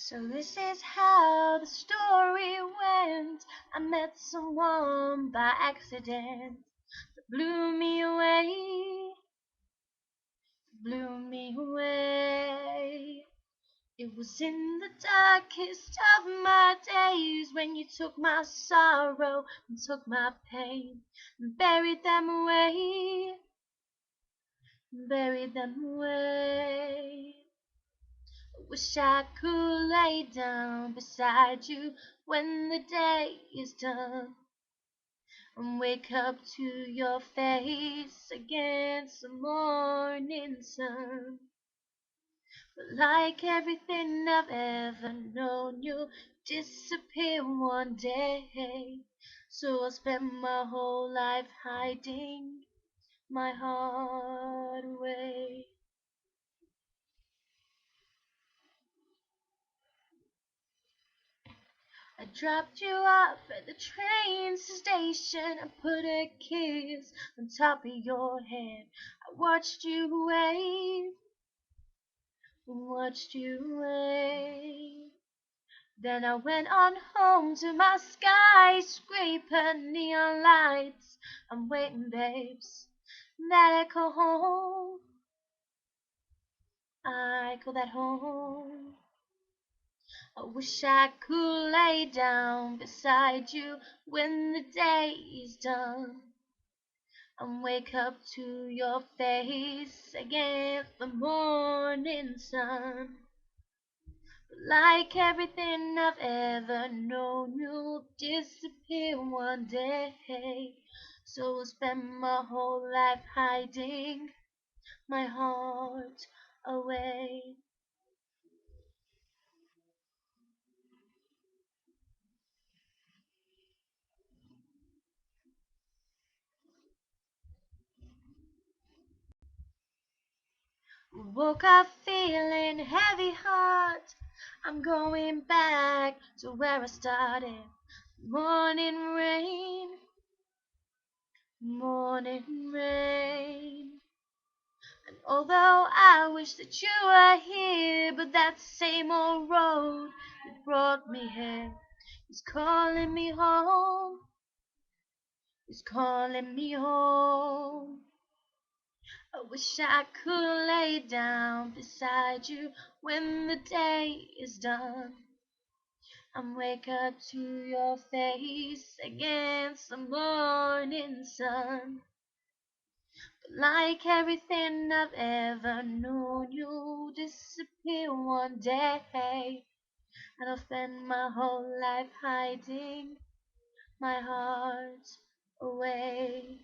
So this is how the story went. I met someone by accident that blew me away, blew me away. It was in the darkest of my days when you took my sorrow and took my pain and buried them away, buried them away. I wish I could lay down beside you when the day is done and wake up to your face against the morning sun. But like everything I've ever known, you'll disappear one day. So I'll spend my whole life hiding my heart away. I dropped you off at the train station. I put a kiss on top of your head. I watched you wave, watched you wave. Then I went on home to my skyscraper neon lights. I'm waiting, babes, that I call home. I call that home. I wish I could lay down beside you when the day is done and wake up to your face against the morning sun. But like everything I've ever known, you'll disappear one day. So I'll spend my whole life hiding my heart away. Woke up feeling heavy heart. I'm going back to where I started. Morning rain, morning rain. And although I wish that you were here, but that same old road that brought me here is calling me home, is calling me home. I wish I could lay down beside you when the day is done and wake up to your face against the morning sun. But like everything I've ever known, you'll disappear one day, and I'll spend my whole life hiding my heart away.